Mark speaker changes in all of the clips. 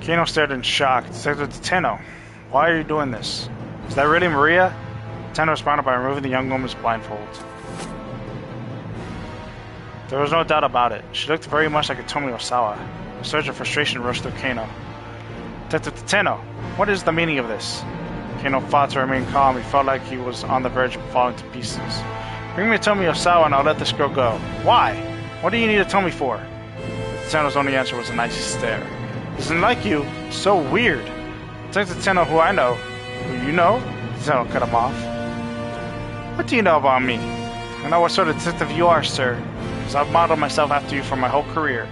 Speaker 1: Kano stared in shock. Detective Tateno, why are you doing this? Is that really Maria? Tateno responded by removing the young woman's blindfold. There was no doubt about it. She looked very much like Hitomi Osawa. A surge of frustration rushed through Kano. Detective Tateno, what is the meaning of this? Kano fought to remain calm. He felt like he was on the verge of falling to pieces. Bring me Hitomi Osawa and I'll let this girl go. Why? What do you need to tell me for? Tateno's only answer was an icy stare. Doesn't like you. So weird. Detective Tateno, who I know. Who you know? Tateno cut him off. What do you know about me? I know what sort of detective you are, sir. Because I've modeled myself after you for my whole career.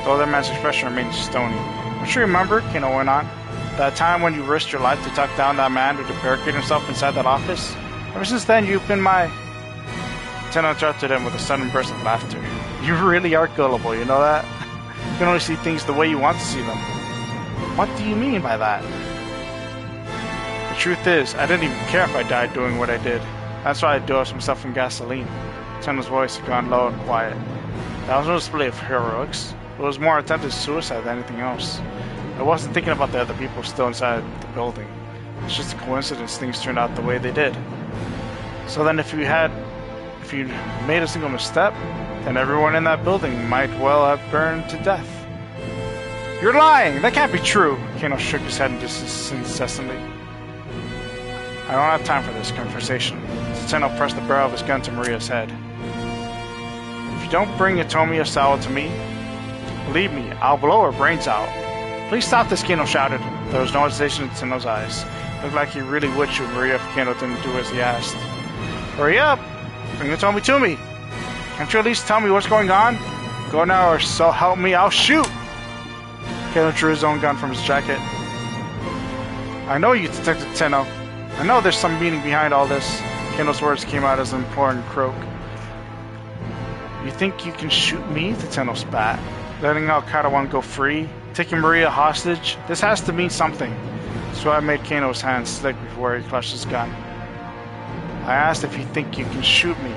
Speaker 1: The other man's expression remained stony. Don't you remember, Kano went on, that time when you risked your life to talk down that man who barricaded himself inside that office? Ever since then, you've been my... Tateno interrupted him with a sudden burst of laughter. You really are gullible, you know that? You can only see things the way you want to see them. What do you mean by that? The truth is, I didn't even care if I died doing what I did. That's why I dosed myself in gasoline. Tateno's voice had gone low and quiet. That was no display of heroics. It was more attempted suicide than anything else. I wasn't thinking about the other people still inside the building. It's just a coincidence things turned out the way they did. So then if you made a single misstep, then everyone in that building might well have burned to death. You're lying! That can't be true! Kano shook his head incessantly. I don't have time for this conversation. Tateno pressed the barrel of his gun to Maria's head. If you don't bring Hitomi Osawa to me, believe me, I'll blow her brains out. Please stop this, Kano shouted. There was no hesitation in Tateno's eyes. It looked like he really would shoot Maria if Kano didn't do as he asked. Hurry up! Bring Hitomi to me! Can't you at least tell me what's going on? Go now or so help me, I'll shoot! Kano drew his own gun from his jacket. I know you, Detective Tateno. I know there's some meaning behind all this. Kano's words came out as an imploring croak. You think you can shoot me? Tateno spat. Letting Kadawan go free? Taking Maria hostage? This has to mean something. Sweat made Kano's hands slick before he clutched his gun. I asked if you think you can shoot me.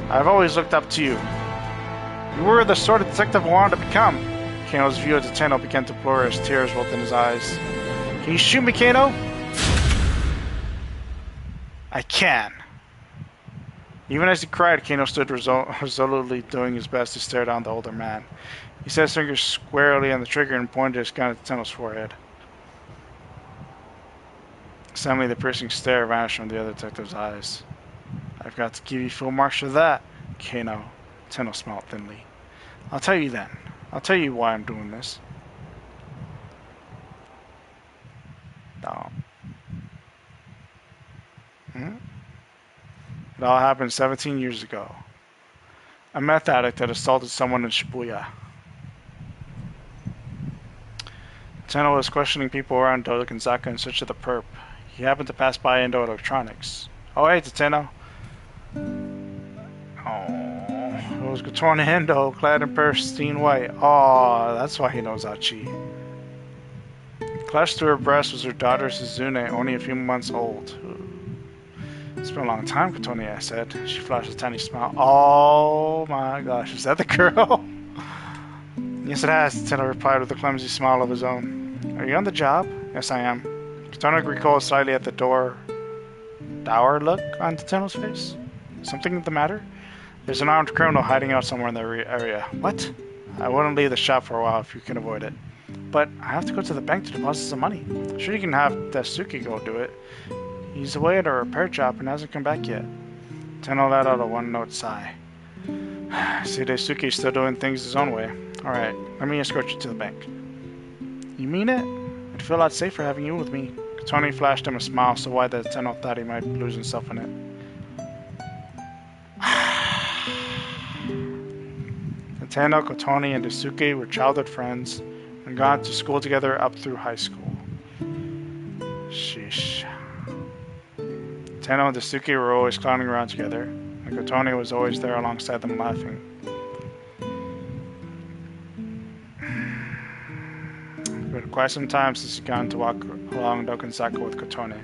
Speaker 1: I've always looked up to you. You were the sort of detective I wanted to become. Kano's view of Tateno began to blur as tears welled in his eyes. Can you shoot me, Kano? I can. Even as he cried, Kano stood resolutely doing his best to stare down the older man. He set his fingers squarely on the trigger and pointed his gun at Tateno's forehead. Suddenly, the piercing stare vanished from the other detective's eyes. I've got to give you full marks for that, Kano. Tateno smiled thinly. I'll tell you then. I'll tell you why I'm doing this. No. It all happened 17 years ago. A meth addict had assaulted someone in Shibuya. Tateno was questioning people around Dodo Kanzaka in search of the perp. He happened to pass by Indo Electronics. Oh, hey, Tateno. Oh, it was Kotone Endo, clad in pristine white. Oh, that's why he knows Achi. Clashed to her breast was her daughter Suzune, only a few months old. It's been a long time, Kotone said. She flashed a tiny smile. Oh my gosh, is that the girl? Yes, it has, Tateno replied with a clumsy smile of his own. Are you on the job? Yes, I am. Kotone recoiled slightly at the dour look on Tateno's face. Something the matter? There's an armed criminal hiding out somewhere in the area. What? I wouldn't leave the shop for a while if you can avoid it. But I have to go to the bank to deposit some money. Sure, you can have Daisuke go do it. He's away at a repair shop and hasn't come back yet. Tateno let out a one-note sigh. See, Daisuke's still doing things his own way. Alright, let me escort you to the bank. You mean it? I'd feel a lot safer having you with me. Kotone flashed him a smile so wide that Tateno thought he might lose himself in it. Tateno, Kotone, and Daisuke were childhood friends and gone to school together up through high school. Sheesh. Tateno and Daisuke were always clowning around together, and Kotone was always there alongside them laughing. It had been quite some time since he'd gone to walk along Dokansaka with Kotone.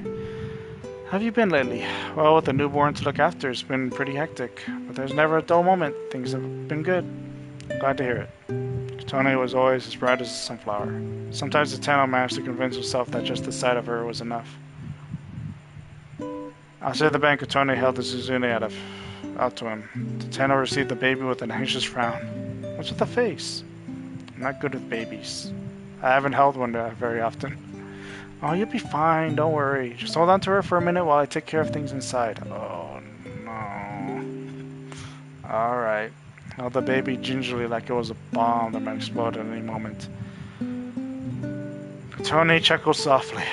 Speaker 1: How have you been lately? Well, with a newborn to look after, it's been pretty hectic, but there's never a dull moment. Things have been good. Glad to hear it. Tony was always as bright as a sunflower. Sometimes Tateno managed to convince himself that just the sight of her was enough. Outside the bank, Tony held the Suzune out to him. Tateno received the baby with an anxious frown. What's with the face? I'm not good with babies. I haven't held one very often. Oh, you'll be fine, don't worry. Just hold on to her for a minute while I take care of things inside. Oh, no. Alright. Held the baby gingerly like it was a bomb that might explode at any moment. Tony chuckled softly.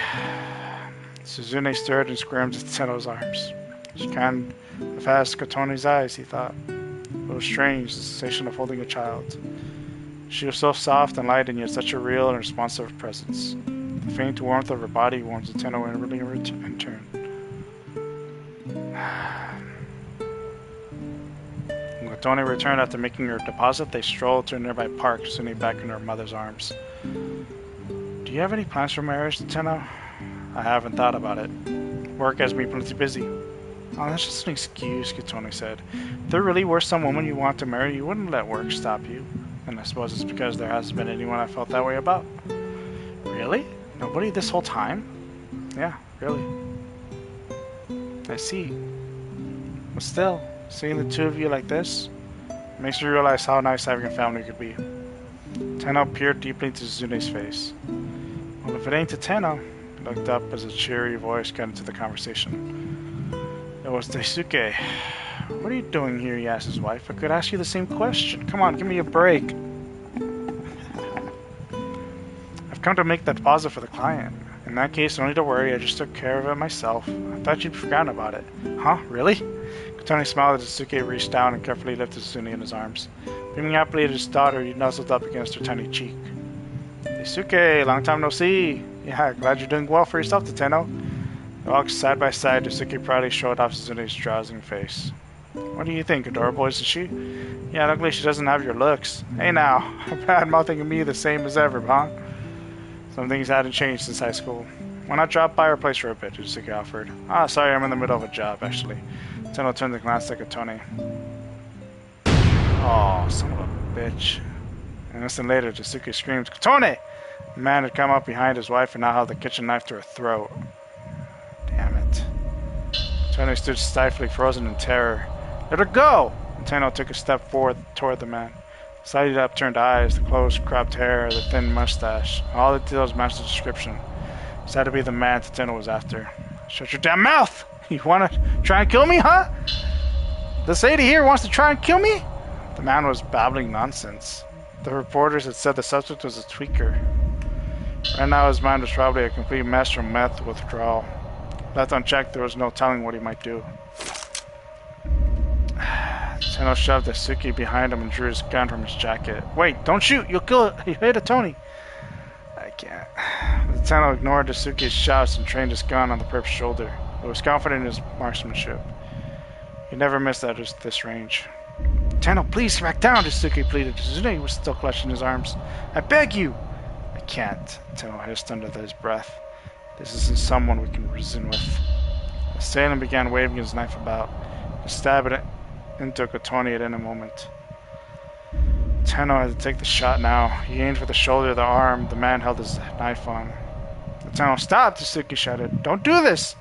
Speaker 1: Suzune stirred and squirmed into Tateno's arms. She kind of asked Katone's eyes, he thought. It was strange, the sensation of holding a child. She was so soft and light and yet such a real and responsive presence. The faint warmth of her body warmed Tateno inwardly in turn. When Katone returned after making her deposit, they strolled to a nearby park, Suzune back in her mother's arms. Do you have any plans for marriage, Tateno? I haven't thought about it. Work has me plenty busy. Oh, that's just an excuse, Katone said. If there really were some woman you want to marry, you wouldn't let work stop you. And I suppose it's because there hasn't been anyone I felt that way about. Really? Nobody this whole time? Yeah, really. I see. But still, seeing the two of you like this makes me realize how nice having a family could be. Tateno peered deeply into Suzune's face. Well, if it ain't Tateno, he looked up as a cheery voice got into the conversation. It was Daisuke. What are you doing here, he asked his wife. I could ask you the same question. Come on, give me a break. I've come to make that deposit for the client. In that case, no need to worry, I just took care of it myself. I thought you'd forgotten about it. Huh? Really? Katone smiled as Daisuke reached down and carefully lifted Suzune in his arms. Beaming happily at his daughter, he nuzzled up against her tiny cheek. Daisuke, long time no see. Yeah, glad you're doing well for yourself, Tateno. They walked side by side. Daisuke proudly showed off Suzune's drowsing face. What do you think, adorable, isn't she? Yeah, luckily she doesn't have your looks. Hey now, bad-mouthing me the same as ever, huh? Some things hadn't changed since high school. Why not drop by her place for a bit, Daisuke offered. Ah, sorry, I'm in the middle of a job, actually. Tateno turned to glance at Katone. Oh, son of a bitch. An instant later, Daisuke screamed, Katone! The man had come up behind his wife and now held the kitchen knife to her throat. Damn it. Katone stood stifling, frozen in terror. Let her go! Tateno took a step forward toward the man. Slightly upturned eyes, the close cropped hair, the thin mustache. All the details matched the description. This had to be the man Tateno was after. Shut your damn mouth! You wanna try and kill me, huh? This lady here wants to try and kill me? The man was babbling nonsense. The reporters had said the subject was a tweaker. Right now his mind was probably a complete mess from meth withdrawal. Left unchecked, there was no telling what he might do. Tateno shoved Daisuke behind him and drew his gun from his jacket. Wait, don't shoot! You'll kill it! You hit a Tony! I can't. Tateno ignored Daisuke's shouts and trained his gun on the perp's shoulder. He was confident in his marksmanship. He never missed at this range. Tateno, please back down, Daisuke pleaded. Suzune was still clutching his arms. I beg you! I can't, Tateno hissed under his breath. This isn't someone we can reason with. The assailant began waving his knife about, to stab it into Katone at any moment. Tateno had to take the shot now. He aimed for the shoulder of the arm the man held his knife on. Tateno, stop! Daisuke shouted. Don't do this!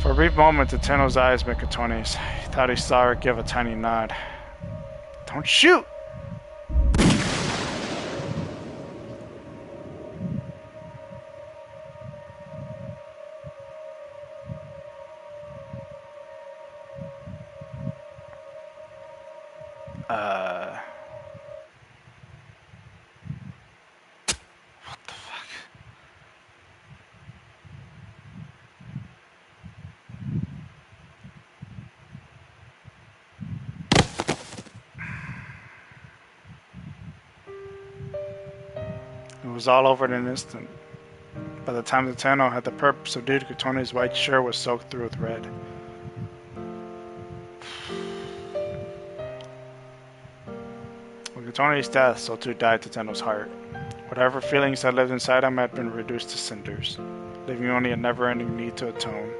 Speaker 1: For a brief moment, Tateno's eyes met Katone's. He thought he saw her give a tiny nod. Don't shoot! What the fuck? It was all over in an instant. By the time Tateno had the perp subdued, Katone's white shirt was soaked through with red. With Katone's death, so too died Tateno's heart. Whatever feelings had lived inside him had been reduced to cinders, leaving only a never-ending need to atone.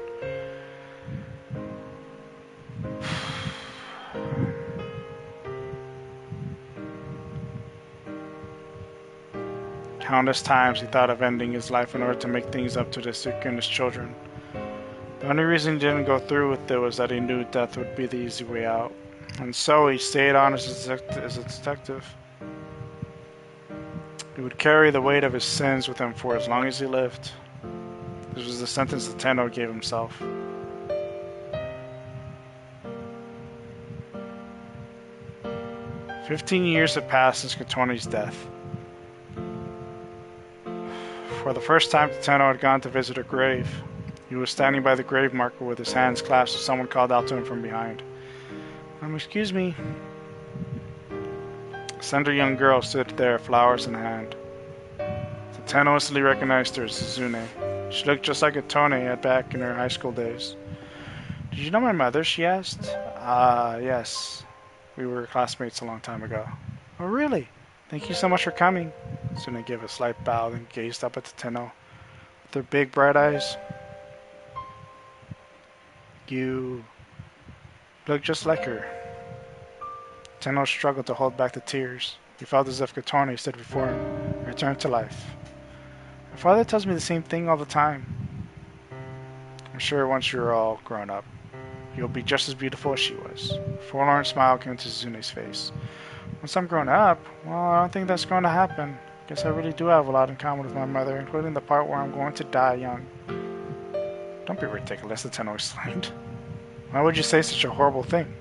Speaker 1: Countless times he thought of ending his life in order to make things up to Daisuke and his children. The only reason he didn't go through with it was that he knew death would be the easy way out. And so he stayed on as a detective. He would carry the weight of his sins with him for as long as he lived. This was the sentence Tateno gave himself. "15 years had passed since Katone's death. For the first time, Tateno had gone to visit her grave. He was standing by the grave marker with his hands clasped as someone called out to him from behind. Excuse me." A slender young girl stood there, flowers in hand. Tateno instantly recognized her as Suzune. She looked just like Katone had back in her high school days. "Did you know my mother?" she asked. Yes. We were classmates a long time ago." "Oh, really? Thank you so much for coming." Suzune gave a slight bow and gazed up at Tateno with her big bright eyes. "You look just like her." Tateno struggled to hold back the tears. He felt as if Katone stood before him, returned to life. "My father tells me the same thing all the time. I'm sure once you're all grown up, you'll be just as beautiful as she was." A forlorn smile came to Suzune's face. "Once I'm grown up? Well, I don't think that's going to happen. Guess I really do have a lot in common with my mother, including the part where I'm going to die young." "Don't be ridiculous," Tateno exclaimed. "Why would you say such a horrible thing?"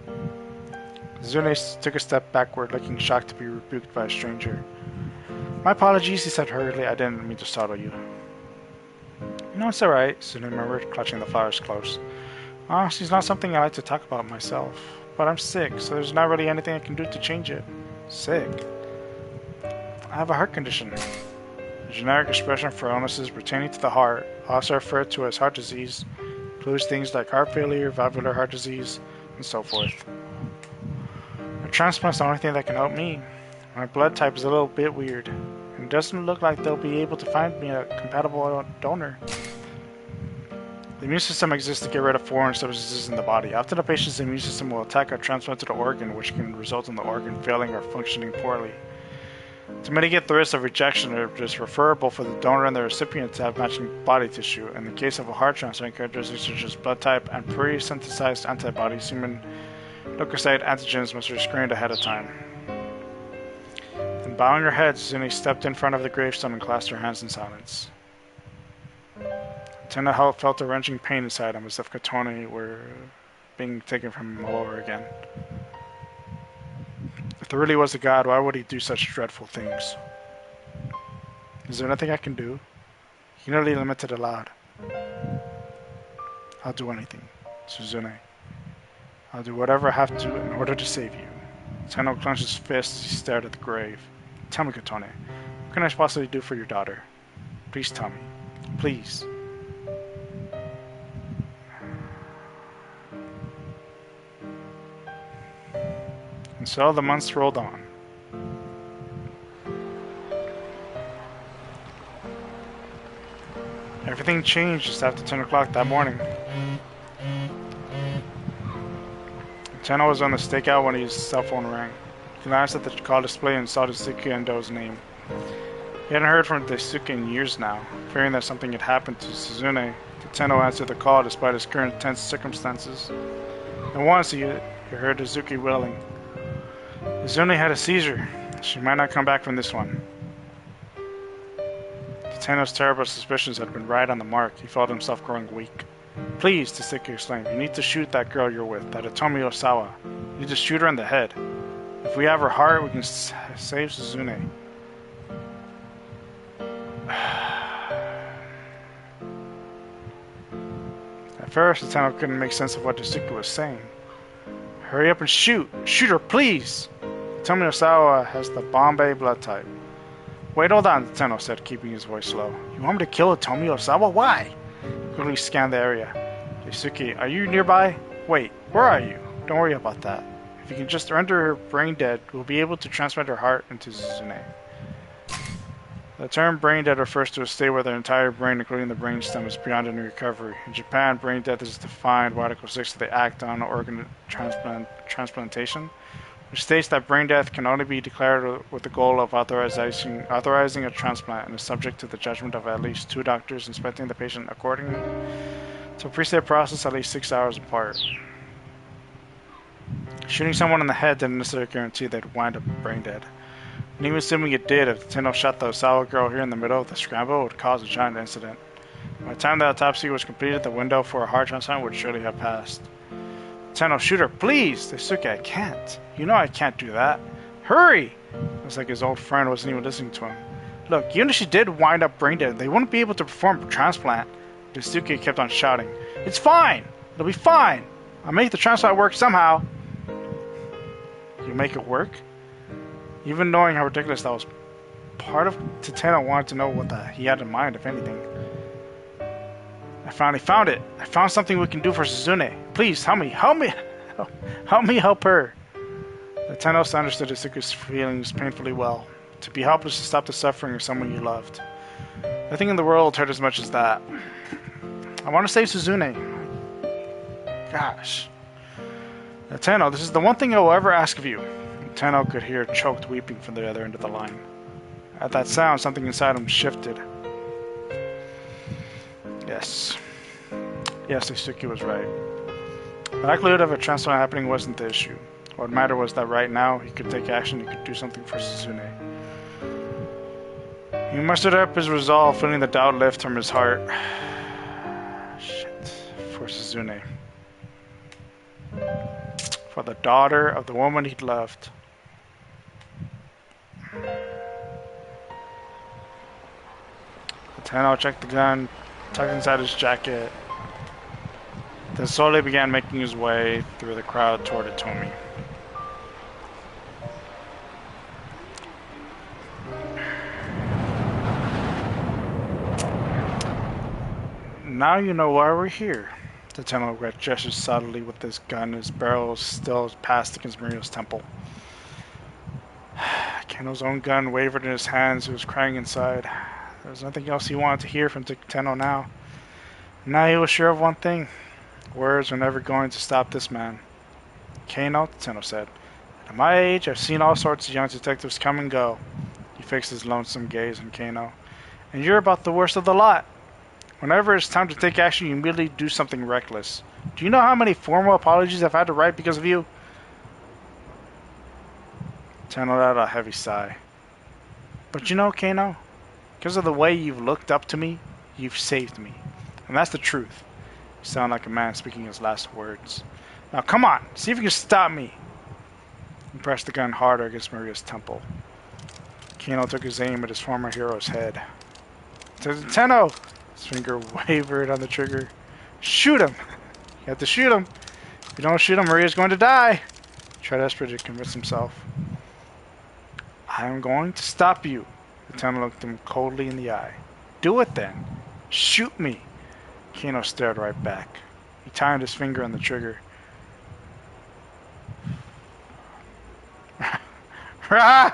Speaker 1: Suzune took a step backward, looking shocked to be rebuked by a stranger. "My apologies," he said hurriedly. "I didn't mean to startle you." "No, it's alright," Suzune murmured, clutching the flowers close. "Honestly, it's not something I like to talk about myself. But I'm sick, so there's not really anything I can do to change it." "Sick?" "I have a heart condition." A generic expression for illnesses pertaining to the heart, also referred to as heart disease, includes things like heart failure, valvular heart disease, and so forth. A transplant's the only thing that can help me. My blood type is a little bit weird, and it doesn't look like they'll be able to find me a compatible donor. The immune system exists to get rid of foreign substances in the body. Often a patient's immune system will attack a transplanted organ, which can result in the organ failing or functioning poorly. To mitigate the risk of rejection, it is preferable for the donor and the recipient to have matching body tissue. In the case of a heart transplant, characteristics such as blood type and pre-synthesized antibodies, human leukocyte antigens must be screened ahead of time. Then, bowing her head, Suzune stepped in front of the gravestone and clasped her hands in silence. Tateno felt a wrenching pain inside him, as if Katone were being taken from him all over again. If there really was a God, why would he do such dreadful things? "Is there nothing I can do?" He nearly lamented aloud. "I'll do anything, Suzune. I'll do whatever I have to in order to save you." Tateno clenched his fist as he stared at the grave. "Tell me, Katone, what can I possibly do for your daughter? Please tell me. Please." And so the months rolled on. Everything changed just after 10 o'clock that morning. Tateno was on the stakeout when his cell phone rang. He glanced at the call display and saw Daisuke Endo's name. He hadn't heard from Daisuke in years now. Fearing that something had happened to Suzune, Tateno answered the call despite his current tense circumstances. And once he heard Daisuke wailing. Suzune had a seizure. She might not come back from this one. Tateno's terrible suspicions had been right on the mark. He felt himself growing weak. "Please," Daisuke exclaimed, "you need to shoot that girl you're with, that Atomi Osawa. You need to shoot her in the head. If we have her heart, we can save Suzune." At first, Tateno couldn't make sense of what Daisuke was saying. "Hurry up and shoot! Shoot her, please!" Atomi Osawa has the Bombay blood type. "Wait, hold on," Tateno said, keeping his voice low. "You want me to kill Atomi Osawa? Why?" He quickly scanned the area. "Daisuke, are you nearby? Wait, where are you? Don't worry about that. If you can just render her brain dead, we'll be able to transplant her heart into Suzune." The term brain dead refers to a state where the entire brain, including the brainstem, is beyond any recovery. In Japan, brain death is defined by Article 6 of the Act on Organ Transplantation, which states that brain death can only be declared with the goal of authorizing a transplant and is subject to the judgment of at least 2 doctors inspecting the patient according to a preset process at least 6 hours apart. Shooting someone in the head didn't necessarily guarantee they'd wind up brain dead. And even assuming it did, if Tateno shot the Osawa girl here in the middle of the scramble, it would cause a giant incident. By the time the autopsy was completed, the window for a heart transplant would surely have passed. Tateno, shoot her, please! Daisuke, I can't. You know I can't do that. Hurry! It was like his old friend wasn't even listening to him. Look, even if she did wind up brain dead, they wouldn't be able to perform a transplant. Daisuke kept on shouting. It's fine! It'll be fine! I'll make the transplant work somehow. You make it work? Even knowing how ridiculous that was, part of Tateno wanted to know what he had in mind, if anything. I finally found it. I found something we can do for Suzune. Please, help me. Help me. Help me help her. Tateno understood Daisuke's feelings painfully well. To be helpless to stop the suffering of someone you loved. Nothing in the world hurt as much as that. I want to save Suzune. Gosh. Tateno, this is the one thing I will ever ask of you. Tateno could hear choked weeping from the other end of the line. At that sound, something inside him shifted. Yes. Yes, Daisuke was right. The likelihood of a transplant happening wasn't the issue. What mattered was that right now, he could take action, he could do something for Suzune. He mustered up his resolve, feeling the doubt lift from his heart. Shit. For Suzune. For the daughter of the woman he'd loved. Tateno checked the gun, tucked inside his jacket, then slowly began making his way through the crowd toward Itomi. Now you know why we're here. Tateno gestures subtly with his gun, his barrel still passed against Mario's temple. Kano's own gun wavered in his hands, he was crying inside. There was nothing else he wanted to hear from Tateno now. Now he was sure of one thing. Words were never going to stop this man. Kano, Tateno said. At my age, I've seen all sorts of young detectives come and go. He fixed his lonesome gaze on Kano. And you're about the worst of the lot. Whenever it's time to take action, you immediately do something reckless. Do you know how many formal apologies I've had to write because of you? Tateno let out a heavy sigh. But you know, Kano, because of the way you've looked up to me, you've saved me. And that's the truth. You sound like a man speaking his last words. Now come on, see if you can stop me. He pressed the gun harder against Maria's temple. Kano took his aim at his former hero's head. Tateno! His finger wavered on the trigger. Shoot him! You have to shoot him. If you don't shoot him, Maria's going to die. He tried desperately to convince himself. I am going to stop you. Tateno looked him coldly in the eye. Do it then. Shoot me. Kano stared right back. He timed his finger on the trigger. Rah!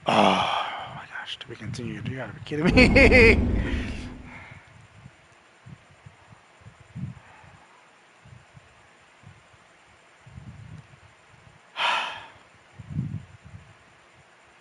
Speaker 1: Oh my gosh, to be continued. You gotta be kidding me.